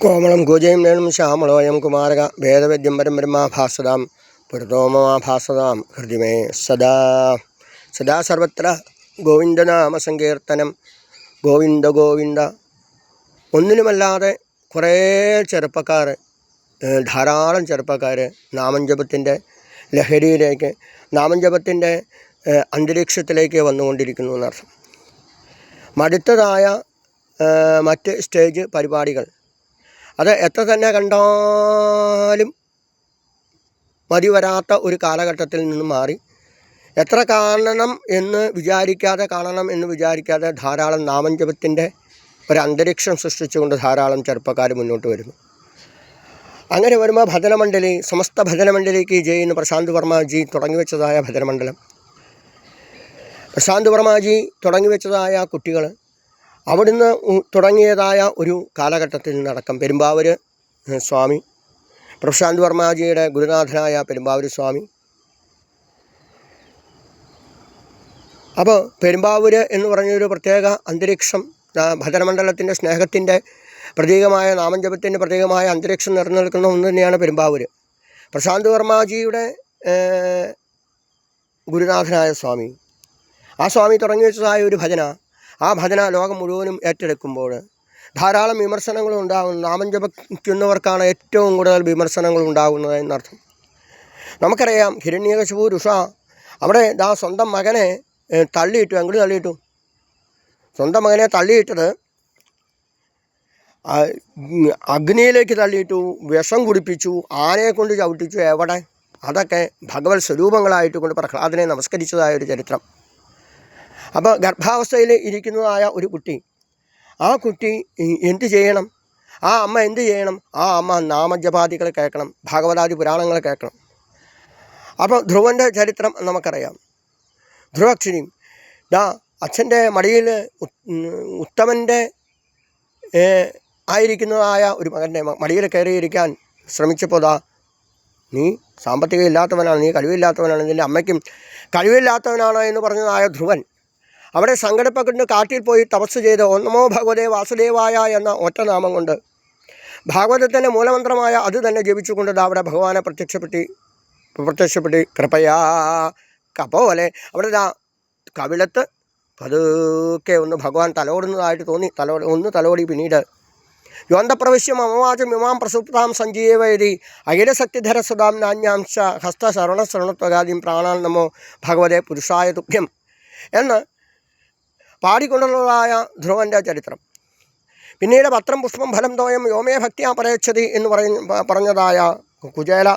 കോമളം കൂജയും നേണും ശ്യാമളോയം കുമാരക ഭേദവദ്യം പരം ബ്രഹ്മാഭാസതാം പുരതോമമാഭാസതാം ഹൃദിമേ സദാ സദാ സർവത്ര ഗോവിന്ദനാമ സങ്കീർത്തനം. ഗോവിന്ദ ഗോവിന്ദ. ഒന്നിനുമല്ലാതെ കുറേ ചെറുപ്പക്കാർ, ധാരാളം ചെറുപ്പക്കാർ നാമജപത്തിൻ്റെ ലഹരിയിലേക്ക്, നാമജപത്തിൻ്റെ അന്തരീക്ഷത്തിലേക്ക് വന്നുകൊണ്ടിരിക്കുന്നു എന്നർത്ഥം. മടുത്തതായ മറ്റ് സ്റ്റേജ് പരിപാടികൾ അത് എത്ര തന്നെ കണ്ടാലും മതി വരാത്ത ഒരു കാലഘട്ടത്തിൽ നിന്ന് മാറി, എത്ര കാണണം എന്ന് വിചാരിക്കാതെ ധാരാളം നാമജപത്തിൻ്റെ ഒരു അന്തരീക്ഷം സൃഷ്ടിച്ചുകൊണ്ട് ധാരാളം ചെറുപ്പക്കാർ മുന്നോട്ട് വരുന്നു. അങ്ങനെ വരുമ്പോൾ ഭജനമണ്ഡലി, സമസ്ത ഭജനമണ്ഡലിക്ക് ജയ് എന്ന് പ്രശാന്ത് വർമ്മജി തുടങ്ങിവെച്ചതായ ഭജനമണ്ഡലം, പ്രശാന്ത് വർമ്മജി തുടങ്ങിവെച്ചതായ കുട്ടികൾ, അവിടുന്ന് തുടങ്ങിയതായ ഒരു കാലഘട്ടത്തിൽ നിന്നടക്കം പെരുമ്പാവൂർ സ്വാമി, പ്രശാന്ത് വർമ്മജിയുടെ ഗുരുനാഥനായ പെരുമ്പാവൂർ സ്വാമി. അപ്പോൾ പെരുമ്പാവൂർ എന്ന് പറഞ്ഞൊരു പ്രത്യേക അന്തരീക്ഷം, ഭജനമണ്ഡലത്തിൻ്റെ സ്നേഹത്തിൻ്റെ പ്രതീകമായ, നാമജപത്തിൻ്റെ പ്രതീകമായ അന്തരീക്ഷം നിറഞ്ഞു നിൽക്കുന്ന ഒന്ന് തന്നെയാണ് പെരുമ്പാവൂർ. പ്രശാന്ത് വർമ്മജിയുടെ ഗുരുനാഥനായ സ്വാമി, ആ സ്വാമി തുടങ്ങി വെച്ചതായ ഒരു ഭജന, ആ ഭജന ലോകം മുഴുവനും ഏറ്റെടുക്കുമ്പോൾ ധാരാളം വിമർശനങ്ങളും ഉണ്ടാകുന്നു. നാമജപിക്കുന്നവർക്കാണ് ഏറ്റവും കൂടുതൽ വിമർശനങ്ങൾ ഉണ്ടാകുന്നത് എന്നർത്ഥം. നമുക്കറിയാം, ഹിരണ്യകശിപു രുഷ അവിടെ സ്വന്തം മകനെ തള്ളിയിട്ടു. അങ്ങോട്ട് തള്ളിയിട്ടു. സ്വന്തം മകനെ തള്ളിയിട്ടത് അഗ്നിയിലേക്ക് തള്ളിയിട്ടു, വിഷം കുടിപ്പിച്ചു, ആനയെ കൊണ്ട് ചവിട്ടിച്ചു. എവിടെ? അതൊക്കെ ഭഗവത് സ്വരൂപങ്ങളായിട്ട് കൊണ്ട് പ്രഹ്ലാദനെ നമസ്കരിച്ചതായ ഒരു ചരിത്രം. അപ്പോൾ ഗർഭാവസ്ഥയിൽ ഇരിക്കുന്നതായ ഒരു കുട്ടി, ആ കുട്ടി എന്ത് ചെയ്യണം? ആ അമ്മ എന്ത് ചെയ്യണം? ആ അമ്മ നാമജപാദികൾ കേൾക്കണം, ഭാഗവതാദി പുരാണങ്ങൾ കേൾക്കണം. അപ്പോൾ ധ്രുവൻ്റെ ചരിത്രം നമുക്കറിയാം. ധ്രുവക്ഷരി അച്ഛൻ്റെ മടിയിൽ ഉത്തമൻ്റെ ആയിരിക്കുന്നതായ ഒരു മകൻ്റെ മടിയിൽ കയറിയിരിക്കാൻ ശ്രമിച്ചപ്പോൾ നീ സാമ്പത്തികം ഇല്ലാത്തവനാണ്, നീ കഴിവില്ലാത്തവനാണ്, നിൻ്റെ അമ്മയ്ക്കും കഴിവില്ലാത്തവനാണ് എന്ന് പറഞ്ഞതായ ധ്രുവൻ അവിടെ സങ്കടപ്പെട്ട് കാട്ടിൽ പോയി തപസ് ചെയ്ത് ഓം നമോ ഭഗവതേ വാസുദേവായ എന്ന ഒറ്റ നാമം കൊണ്ട് ഭാഗവതത്തിൻ്റെ മൂലമന്ത്രമായ അത് തന്നെ ജപിച്ചുകൊണ്ട് അവിടെ ഭഗവാനെ പ്രത്യക്ഷപ്പെട്ടി കൃപയാ കപോലെ അവിടെ കവിളത്ത് പതുക്കെ ഒന്ന് ഭഗവാൻ തലോടുന്നതായിട്ട് തോന്നി. തലോടി പിന്നീട് യോന്തപ്രവശ്യം അമവാചം ഇമാം പ്രസുപ്താം സഞ്ജീവയതി അഖിലശക്തിധര സുധാം നാന്യാംശ ഹസ്തശരണശ്രണത്വകാദിം പ്രാണാൻ നമോ ഭഗവതേ പുരുഷായ തുഭ്യം എന്ന് പാടിക്കൊണ്ടുള്ളതായ ധ്രുവൻ്റെ ചരിത്രം. പിന്നീട് പത്രം പുഷ്പം ഫലം തോയം യോമേ ഭക്തിയാ പരയച്ഛതി എന്ന് പറഞ്ഞതായ കുചേല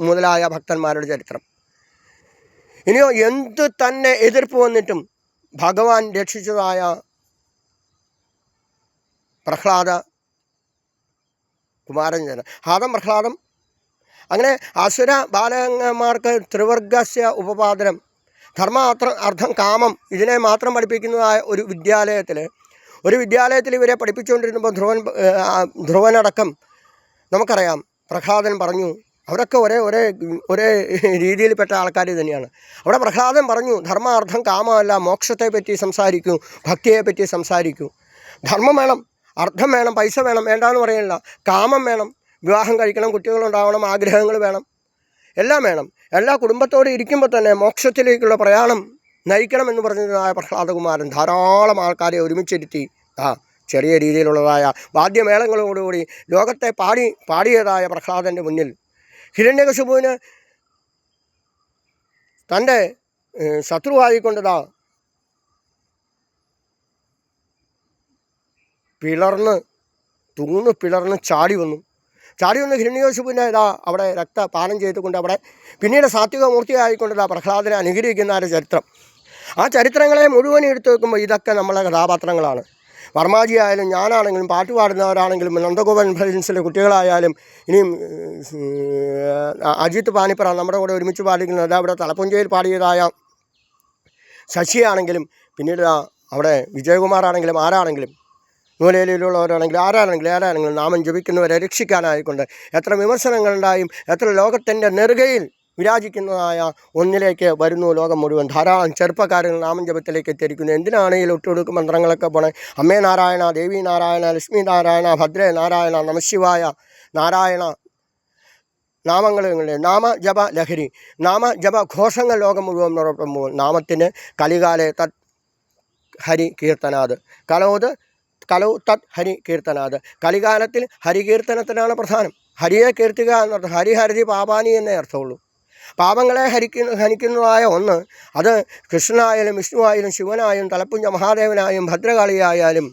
മുതലായ ഭക്തന്മാരുടെ ചരിത്രം. ഇനിയോ എന്ത് തന്നെ എതിർപ്പ് വന്നിട്ടും ഭഗവാൻ രക്ഷിച്ചതായ പ്രഹ്ലാദ കുമാരൻ പ്രഹ്ലാദം. അങ്ങനെ അസുര ബാലകന്മാർക്ക് ത്രിവർഗസ്യ ഉപപാദനം, ധർമ്മ അർത്ഥം കാമം, ഇതിനെ മാത്രം പഠിപ്പിക്കുന്നതായ ഒരു വിദ്യാലയത്തിൽ ഇവരെ പഠിപ്പിച്ചുകൊണ്ടിരുന്നപ്പോൾ ധ്രുവനടക്കം നമുക്കറിയാം പ്രഹ്ലാദൻ പറഞ്ഞു, അവരൊക്കെ ഒരേ രീതിയിൽപ്പെട്ട ആൾക്കാർ തന്നെയാണ്. അവിടെ പ്രഹ്ലാദൻ പറഞ്ഞു, ധർമ്മ അർത്ഥം കാമമല്ല, മോക്ഷത്തെ പറ്റി സംസാരിക്കൂ, ഭക്തിയെ പറ്റി സംസാരിക്കൂ. ധർമ്മം വേണം, അർത്ഥം വേണം, പൈസ വേണം, വേണ്ടാന്ന് പറയുന്നില്ല. കാമം വേണം, വിവാഹം കഴിക്കണം, കുട്ടികളുണ്ടാവണം, ആഗ്രഹങ്ങൾ വേണം, എല്ലാം വേണം. എല്ലാ കുടുംബത്തോടെ ഇരിക്കുമ്പോൾ തന്നെ മോക്ഷത്തിലേക്കുള്ള പ്രയാണം നയിക്കണമെന്ന് പറഞ്ഞതായ പ്രഹ്ലാദകുമാരൻ ധാരാളം ആൾക്കാരെ ഒരുമിച്ചിരുത്തി ചെറിയ രീതിയിലുള്ളതായ വാദ്യമേളങ്ങളോടുകൂടി ലോകത്തെ പാടിയതായ പ്രഹ്ലാദൻ്റെ മുന്നിൽ ഹിരണ്യകശിപുവിന് തൻ്റെ ശത്രുവായിക്കൊണ്ട് പിളർന്ന് ചാടി വന്നു ഹിരണ്യകശിപുവിനെ അവിടെ രക്തപാനം ചെയ്തുകൊണ്ട് അവിടെ പിന്നീട് സാത്വിക മൂർത്തിയായിക്കൊണ്ട് പ്രഹ്ലാദനെ അനുഗ്രഹിക്കുന്ന ഒരു ചരിത്രം. ആ ചരിത്രങ്ങളെ മുഴുവൻ എടുത്തു വെക്കുമ്പോൾ ഇതൊക്കെ നമ്മളെ കഥാപാത്രങ്ങളാണ്. വർമാജി ആയാലും, ഞാനാണെങ്കിലും, പാട്ടുപാടുന്നവരാണെങ്കിലും, നന്ദഗോപാൽ ഫിലിംസിലെ കുട്ടികളായാലും, ഇനിയും അജിത്ത് പാനിപ്പറ നമ്മുടെ കൂടെ ഒരുമിച്ച് പാടിക്കുന്നത് അവിടെ തലപ്പുഞ്ചയിൽ പാടിയതായ ശശിയാണെങ്കിലും, പിന്നീട് അവിടെ വിജയകുമാറാണെങ്കിലും, ആരാണെങ്കിലും, ആരാണെങ്കിലും നാമം ജപിക്കുന്നവരെ രക്ഷിക്കാനായിക്കൊണ്ട് എത്ര വിമർശനങ്ങളുണ്ടായും, എത്ര ലോകത്തിൻ്റെ നെറുകയിൽ വിരാജിക്കുന്നതായ ഒന്നിലേക്ക് വരുന്നു ലോകം മുഴുവൻ. ധാരാളം ചെറുപ്പക്കാരൻ നാമം ജപത്തിലേക്ക് എത്തിയിരിക്കുന്നു. എന്തിനാണ് ഈ ഒട്ടുകൊടുക്ക് മന്ത്രങ്ങളൊക്കെ പോണേ? അമ്മേ നാരായണ, ദേവി നാരായണ, ലക്ഷ്മി നാരായണ, ഭദ്രേ നാരായണ, നമശിവായ നാരായണ നാമങ്ങളുണ്ട്. നാമജപ ലഹരി, നാമജപ ഘോഷങ്ങൾ ലോകം മുഴുവൻ നടത്തുമ്പോൾ നാമത്തിന് കലികാലെ തത് ഹരി കീർത്തനാത് കലൗ തത് ഹരി കീർത്തനാത്. കലികാലത്തിൽ ഹരികീർത്തനത്തിനാണ് പ്രധാനം. ഹരിയെ കീർത്തുക എന്നർത്ഥം. ഹരിഹരി പാപാനി എന്നേ അർത്ഥമുള്ളൂ. പാപങ്ങളെ ഹനിക്കുന്നതായ ഒന്ന് അത് കൃഷ്ണനായാലും വിഷ്ണുവായാലും ശിവനായാലും തലപ്പുഞ്ച മഹാദേവനായും ഭദ്രകാളിയായാലും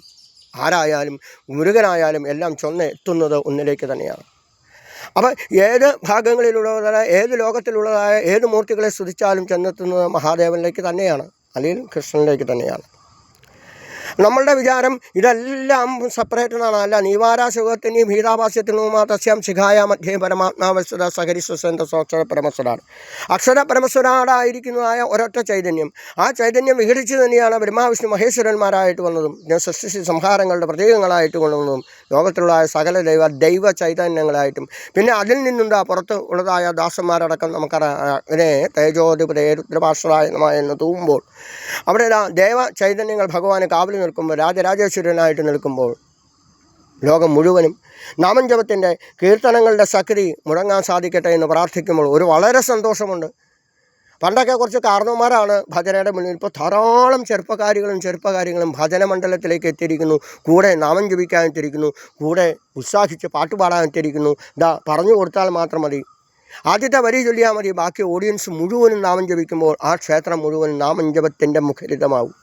ആരായാലും മുരുകനായാലും എല്ലാം എത്തുന്നത് ഒന്നിലേക്ക് തന്നെയാണ്. അപ്പം ഏത് ഭാഗങ്ങളിലുള്ളതായ ഏത് ലോകത്തിലുള്ളതായ ഏത് മൂർത്തികളെ സ്തുതിച്ചാലും ചെന്നെത്തുന്നത് മഹാദേവനിലേക്ക് തന്നെയാണ്, അല്ലെങ്കിൽ കൃഷ്ണനിലേക്ക് തന്നെയാണ്. നമ്മളുടെ വിചാരം ഇതെല്ലാം സെപ്പറേറ്റ് എന്നാണ്. അല്ല, നീവാരാശുഖത്തിനും ഭീതാഭാസ്യത്തിനുമാ തസ്യാം ശിഖായ മധ്യേ പരമാത്മാവസ്വര സഹരി സ്വസന്ത സ്വക്ഷര പരമസ്വരാണ്. അക്ഷര പരമസ്വരാടായിരിക്കുന്നതായ ഒരൊറ്റ ചൈതന്യം. ആ ചൈതന്യം വിഘടിച്ച് തന്നെയാണ് ബ്രഹ്മാവിഷ്ണു മഹേശ്വരന്മാരായിട്ട് വന്നതും സൃഷ്ടി സംഹാരങ്ങളുടെ പ്രതീകങ്ങളായിട്ട് കൊണ്ടുവന്നതും ലോകത്തിലുള്ള സകല ദൈവ ചൈതന്യങ്ങളായിട്ടും. പിന്നെ അതിൽ നിന്നുണ്ടാ പുറത്ത് ഉള്ളതായ ദാസന്മാരടക്കം നമുക്കറിയാം രുദ്രപാർശ്വരായ എന്ന് തൂവുമ്പോൾ അവിടെ ദേവ ചൈതന്യങ്ങൾ ഭഗവാന് കാവൽ നിൽക്കുമ്പോൾ, രാജരാജേശ്വരനായിട്ട് നിൽക്കുമ്പോൾ ലോകം മുഴുവനും നാമം ജപത്തിൻ്റെ കീർത്തനങ്ങളുടെ ശക്തി മുഴങ്ങാൻ സാധിക്കട്ടെ എന്ന് പ്രാർത്ഥിക്കുമ്പോൾ ഒരു വളരെ സന്തോഷമുണ്ട്. പണ്ടൊക്കെ കുറച്ച് കാരണവന്മാരാണ് ഭജനയുടെ മുന്നിൽ. ഇപ്പോൾ ധാരാളം ചെറുപ്പക്കാരികളും ഭജനമണ്ഡലത്തിലേക്ക് എത്തിയിരിക്കുന്നു. കൂടെ നാമം ജപിക്കാൻ എത്തിയിരിക്കുന്നു, കൂടെ ഉത്സാഹിച്ച് പാട്ടുപാടാൻ എത്തിയിരിക്കുന്നു. പറഞ്ഞു കൊടുത്താൽ മാത്രം മതി. ആദ്യത്തെ വരി ചൊല്ലിയാൽ മതി. ബാക്കി ഓഡിയൻസ് മുഴുവനും നാമം ജപിക്കുമ്പോൾ ആ ക്ഷേത്രം മുഴുവൻ നാമം ജപത്തിൻ്റെ മുഖരിതമാവും.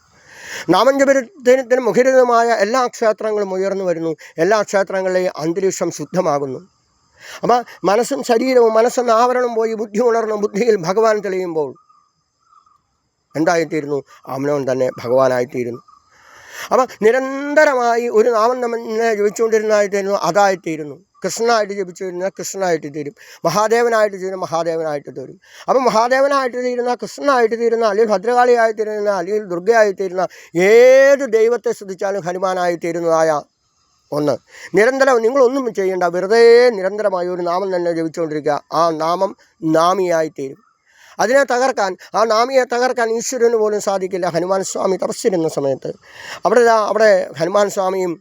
നാമം ജപത്തിന് മുഖരിതമായ എല്ലാ ക്ഷേത്രങ്ങളും ഉയർന്നു വരുന്നു. എല്ലാ ക്ഷേത്രങ്ങളിലെയും അന്തരീക്ഷം ശുദ്ധമാകുന്നു. അപ്പം മനസ്സും ശരീരവും മനസ്സെന്ന ആവരണം പോയി ബുദ്ധി ഉണർന്നു ബുദ്ധിയിൽ ഭഗവാൻ തെളിയുമ്പോൾ എന്തായിത്തീരുന്നു? അവനവൻ തന്നെ ഭഗവാനായിത്തീരുന്നു. അപ്പം നിരന്തരമായി ഒരു നാമം നമ്മെ ജപിച്ചുകൊണ്ടിരുന്നതായിത്തീരുന്നു, അതായിത്തീരുന്നു. കൃഷ്ണനായിട്ട് ജപിച്ചിരുന്ന കൃഷ്ണനായിട്ട് തീരും, മഹാദേവനായിട്ട് തീരും, മഹാദേവനായിട്ട് തീരും. അപ്പം മഹാദേവനായിട്ട് തീരുന്ന, കൃഷ്ണനായിട്ട് തീരുന്ന, അല്ലെങ്കിൽ ഭദ്രകാളിയായി തീരുന്ന, അല്ലെങ്കിൽ ദുർഗയായി തീരുന്ന ഏത് ദൈവത്തെ സ്തുതിച്ചാലും ഹനുമാനായി തീരുന്നതായ ഒന്ന്. നിരന്തരം നിങ്ങളൊന്നും ചെയ്യേണ്ട, വെറുതെ നിരന്തരമായി ഒരു നാമം തന്നെ ജപിച്ചുകൊണ്ടിരിക്കുക. ആ നാമം നാമിയായിത്തീരും. അതിനെ തകർക്കാൻ, ആ നാമിയെ തകർക്കാൻ ഈശ്വരന് പോലും സാധിക്കില്ല. ഹനുമാൻ സ്വാമി തപസ്സിരുന്ന സമയത്ത് അവിടെ ഹനുമാൻ സ്വാമിയും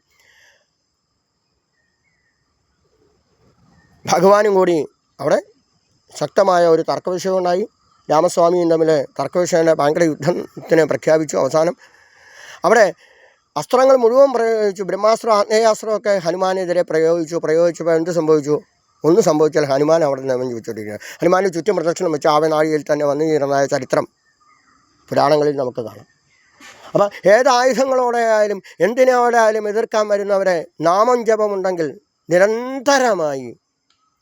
ഭഗവാനും കൂടി അവിടെ ശക്തമായ ഒരു തർക്കവിഷയം ഉണ്ടായി. രാമസ്വാമിയും തമ്മിൽ തർക്കവിഷയനെ ഭയങ്കര യുദ്ധത്തിന് പ്രഖ്യാപിച്ചു. അവസാനം അവിടെ അസ്ത്രങ്ങൾ മുഴുവൻ പ്രയോഗിച്ചു. ബ്രഹ്മാസ്ത്രം, ആഗ്നേയാസ്ത്രമൊക്കെ ഹനുമാനെതിരെ പ്രയോഗിച്ചപ്പോൾ എന്ത് സംഭവിച്ചു? ഒന്നും സംഭവിച്ചാൽ ഹനുമാൻ അവിടെ നാമം ജപിച്ചുകൊണ്ടിരിക്കുക. ഹനുമാന് ചുറ്റും പ്രദക്ഷിണം വെച്ച് ആവനാഴിയിൽ തന്നെ വന്നു ചേർന്നതായ ചരിത്രം പുരാണങ്ങളിൽ നമുക്ക് കാണാം. അപ്പം ഏത് ആയുധങ്ങളോടെ ആയാലും എന്തിനോടെ ആയാലും എതിർക്കാൻ വരുന്നവരെ നാമം ജപമുണ്ടെങ്കിൽ നിരന്തരമായി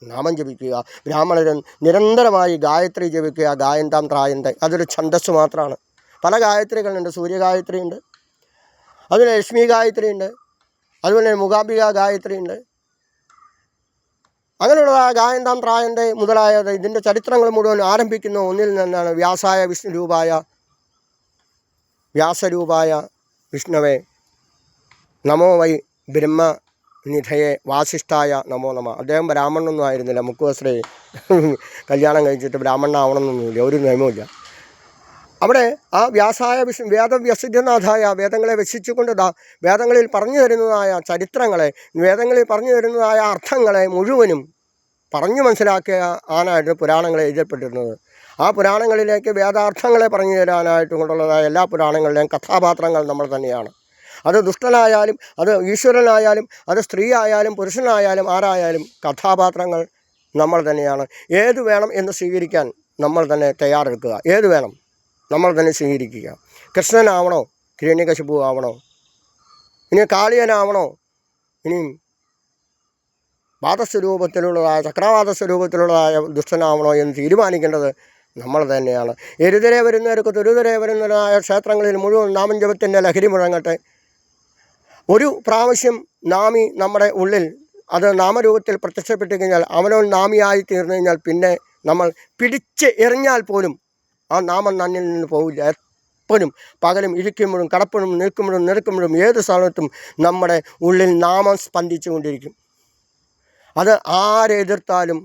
നാമം ജപിക്കുക. ബ്രാഹ്മണരൻ നിരന്തരമായി ഗായത്രി ജപിക്കുക. ഗായന്താം ത്രായന്ത, അതൊരു ഛന്ദസ് മാത്രമാണ്. പല ഗായത്രികളുണ്ട്. സൂര്യഗായത്രി ഉണ്ട്, അതുപോലെ ലക്ഷ്മി ഗായത്രി ഉണ്ട്, അതുപോലെ മൂകാംബിക ഗായത്രി ഉണ്ട്. അങ്ങനെയുള്ള ഗായന്താം ത്രായന്ത മുതലായത് ഇതിൻ്റെ ചരിത്രങ്ങൾ മുഴുവൻ ആരംഭിക്കുന്ന ഒന്നിൽ നിന്നാണ്. വ്യാസരൂപായ വിഷ്ണവേ നമോ വൈ ബ്രഹ്മനിധയെ വാസിഷ്ഠായ നമോ നമ. അദ്ദേഹം ബ്രാഹ്മണനൊന്നും ആയിരുന്നില്ല. മുക്കുവസ്ത്രയെ കല്യാണം കഴിച്ചിട്ട് ബ്രാഹ്മണനാവണമെന്നൊന്നുമില്ല, ഒരു നിയമമില്ല. അവിടെ ആ വ്യാസായ വിഷ്ണു വേദവ്യസിദ്ധനാഥായ വേദങ്ങളെ വെശിച്ചുകൊണ്ട് വേദങ്ങളിൽ പറഞ്ഞു തരുന്നതായ ചരിത്രങ്ങളെ, വേദങ്ങളിൽ പറഞ്ഞു തരുന്നതായ അർത്ഥങ്ങളെ മുഴുവനും പറഞ്ഞു മനസ്സിലാക്കിയ ആനായിട്ട് പുരാണങ്ങൾ എഴുതപ്പെട്ടിരുന്നത്. ആ പുരാണങ്ങളിലേക്ക് വേദാർത്ഥങ്ങളെ പറഞ്ഞു തരാനായിട്ട് കൊണ്ടുള്ളതായ എല്ലാ പുരാണങ്ങളിലെയും കഥാപാത്രങ്ങൾ നമ്മൾ തന്നെയാണ്. അത് ദുഷ്ടനായാലും അത് ഈശ്വരനായാലും അത് സ്ത്രീ ആയാലും പുരുഷനായാലും ആരായാലും കഥാപാത്രങ്ങൾ നമ്മൾ തന്നെയാണ്. ഏത് വേണം എന്ന് സ്വീകരിക്കാൻ നമ്മൾ തന്നെ തയ്യാറെടുക്കുക. ഏത് വേണം നമ്മൾ തന്നെ സ്വീകരിക്കുക. കൃഷ്ണനാവണോ, ഹിരണ്യകശിപു ആവണോ, ഇനി കാളിയനാവണോ, ഇനിയും വാദസ്വരൂപത്തിലുള്ളതായ ചക്രവാദസ്വരൂപത്തിലുള്ളതായ ദുഷ്ടനാവണോ എന്ന് തീരുമാനിക്കേണ്ടത് നമ്മൾ തന്നെയാണ്. എരുതിരെ വരുന്നവർക്ക് തുരുതിരെ വരുന്നതായ ക്ഷേത്രങ്ങളിൽ മുഴുവൻ നാമം ജപത്തിൻ്റെ ലഹരി മുഴങ്ങട്ടെ. ഒരു പ്രാവശ്യം നാമി നമ്മുടെ ഉള്ളിൽ അത് നാമരൂപത്തിൽ പ്രത്യക്ഷപ്പെട്ടു കഴിഞ്ഞാൽ, അവനവൻ നാമിയായി തീർന്നു കഴിഞ്ഞാൽ പിന്നെ നമ്മൾ പിടിച്ച് എറിഞ്ഞാൽ പോലും ആ നാമം നന്നിൽ നിന്ന് പോവില്ല. എപ്പോഴും പകലും ഇരിക്കുമ്പോഴും കടപ്പോഴും നിൽക്കുമ്പോഴും നിൽക്കുമ്പോഴും ഏത് സ്ഥലത്തും നമ്മുടെ ഉള്ളിൽ നാമം സ്പന്ദിച്ചു കൊണ്ടിരിക്കും. അത് ആരെതിർത്താലും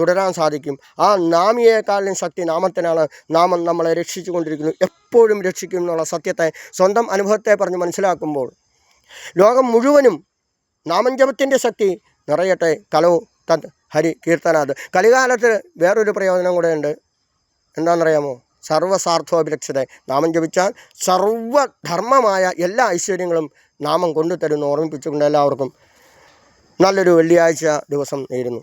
തുടരാൻ സാധിക്കും. ആ നാമിയേക്കാളും ശക്തി നാമത്തിനാണ്. നാമം നമ്മളെ രക്ഷിച്ചു കൊണ്ടിരിക്കുന്നു, എപ്പോഴും രക്ഷിക്കും എന്നുള്ള സത്യത്തെ സ്വന്തം അനുഭവത്തെ പറഞ്ഞ് മനസ്സിലാക്കുമ്പോൾ ലോകം മുഴുവനും നാമം ജപത്തിൻ്റെ ശക്തി നിറയട്ടെ. കലോ തത് ഹരി കീർത്തനാത്. കലികാലത്ത് വേറൊരു പ്രയോജനം കൂടെ ഉണ്ട്. എന്താണെന്നറിയാമോ? സർവ്വസാർത്ഥോഭിലക്ഷ്യത. നാമം ജപിച്ചാൽ സർവ്വധർമ്മമായ എല്ലാ ഐശ്വര്യങ്ങളും നാമം കൊണ്ടുതരുന്നു ഓർമ്മിപ്പിച്ചുകൊണ്ട് എല്ലാവർക്കും നല്ലൊരു വെള്ളിയാഴ്ച ദിവസം നേരുന്നു.